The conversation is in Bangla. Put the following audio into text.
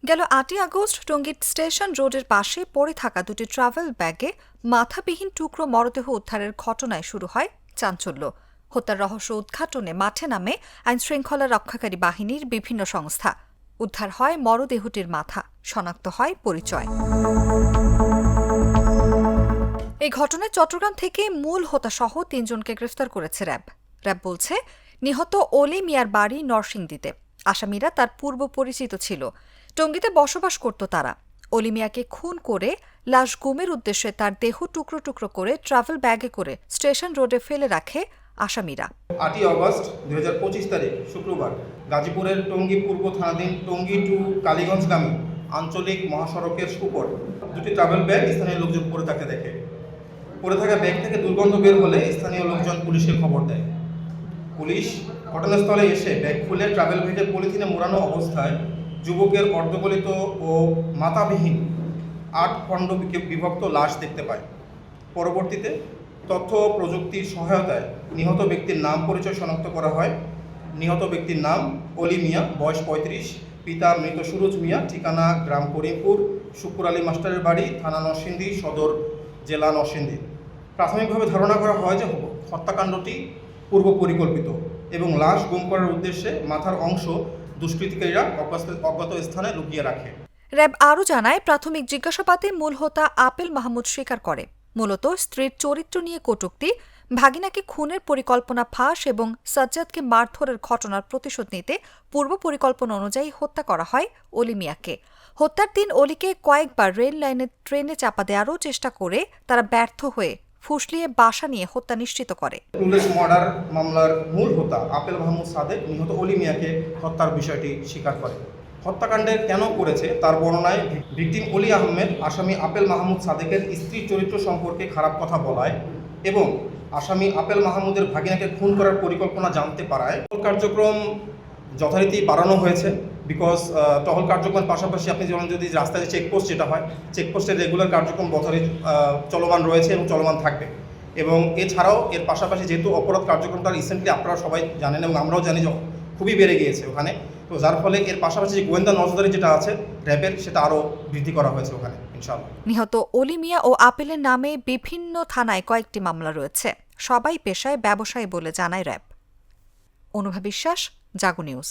গেল ৮ই আগস্ট টঙ্গী স্টেশন রোডের পাশে পড়ে থাকা দুটি ট্রাভেল ব্যাগে মাথাবিহীন টুকরো মরদেহ উদ্ধারের ঘটনায় শুরু হয় চাঞ্চল্য। হত্যার রহস্য উদ্ঘাটনে মাঠে নামে আইনশৃঙ্খলা রক্ষাকারী বাহিনীর বিভিন্ন সংস্থা। উদ্ধার হয় মরদেহটির মাথা, শনাক্ত হয় পরিচয়। এই ঘটনায় চট্টগ্রাম থেকে মূল হোতাসহ ৩ জনকে গ্রেফতার করেছে র্যাব। র্যাব বলছে, নিহত অলি মিয়ার বাড়ি নরসিংদীতে। আসামিরা তার পূর্ব পরিচিত ছিল। টঙ্গীতে বসবাস করত তারা। অলি মিয়াকে খুন করে লাশ গুমের উদ্দেশ্যে তার দেহ টুকরো টুকরো করে ট্রাভেল ব্যাগে করে স্টেশন রোডে ফেলে রাখে আসামিরা। ৮ই আগস্ট ২০২৫ তারিখ শুক্রবার গাজীপুরের টঙ্গী পূর্ব থানাধীন টঙ্গী টু কালীগঞ্জগামী আঞ্চলিক মহাসড়কের উপর দুটি ট্রাভেল ব্যাগ স্থানীয় লোকজন পড়ে থাকতে দেখে। পড়ে থাকা ব্যাগ থেকে দুর্গন্ধ বের হলে স্থানীয় লোকজন পুলিশকে খবর দেয়। পুলিশ ঘটনাস্থলে এসে ব্যাগ খুলে ট্রাভেল ব্যাগে পলিথিনে মোড়ানো অবস্থায় যুবকের অর্ধগলিত ও মাথাবিহীন ৮ খণ্ড বিভক্ত লাশ দেখতে পায়। পরবর্তীতে তথ্য ও প্রযুক্তির সহায়তায় নিহত ব্যক্তির নাম পরিচয় শনাক্ত করা হয়। নিহত ব্যক্তির নাম অলি মিয়া, বয়স ৩৫, পিতা মৃত সুরজ মিয়া, ঠিকানা গ্রাম করিমপুর, শুকুর আলী মাস্টারের বাড়ি, থানা নরসিংদী, সদর জেলা নরসিংদী। প্রাথমিকভাবে ধারণা করা হয় যে হত্যাকাণ্ডটি পূর্ব পরিকল্পিত এবং লাশ গুম করার উদ্দেশ্যে মাথার অংশ দুষ্কৃতিকারীরা অজ্ঞাত স্থানে লুকিয়ে রাখে। র্যাব আরও জানায়, প্রাথমিক জিজ্ঞাসাবাদে মূল হোতা আপেল মাহমুদ স্বীকার করে মূলত স্ত্রীর চরিত্র নিয়ে কটূক্তি, ভাগিনাকে খুনের পরিকল্পনা ফাঁস এবং সাজ্জাদকে মারধরের ঘটনার প্রতিশোধ নিতে পূর্ব পরিকল্পনা অনুযায়ী হত্যা করা হয় অলি মিয়াকে। হত্যার দিন অলিকে কয়েকবার রেল লাইনে ট্রেনে চাপা দেওয়ারও চেষ্টা করে তারা ব্যর্থ হয়ে ফুসলিয়ে বাসা নিয়ে হত্যা নিশ্চিত করে। টুলেস মার্ডার মামলার মূল হোতা আপেল মাহমুদ সাদেক নিহত অলি মিয়াকে হত্যার বিষয়টি স্বীকার করে। হত্যাকাণ্ডের কেন করেছে তার বর্ণনায় ভিকটিম অলি আহমেদ আসামি আপেল মাহমুদ সাদেকের স্ত্রীর চরিত্র সম্পর্কে খারাপ কথা বলায় এবং আসামি আপেল মাহমুদের ভাগিনাকে খুন করার পরিকল্পনা জানতে পারায় কার্যক্রম যথারীতি বাড়ানো হয়েছে। বিকজ টহল কার্যক্রমের পাশাপাশি আপনি যেমন যদি রাস্তায় চেকপোস্ট যেটা হয়, চেকপোস্টের রেগুলার কার্যক্রম চলমান রয়েছে এবং চলমান থাকবে। এবং এছাড়াও এর পাশাপাশি যেহেতু অপরাধ কার্যক্রমটা রিসেন্টলি আপনারা সবাই জানেন এবং আমরাও জানি যে খুবই বেড়ে গিয়েছে ওখানে, তো যার ফলে এর পাশাপাশি যে গোয়েন্দা নজরদারি যেটা আছে র্যাবের, সেটা আরও বৃদ্ধি করা হয়েছে ওখানে ইনশাআল্লাহ। নিহত অলি মিয়া ও আপেলের নামে বিভিন্ন থানায় কয়েকটি মামলা রয়েছে। সবাই পেশায় ব্যবসায়ী বলে জানায় র্যাব। অনুভা বিশ্বাস, জাগো নিউজ।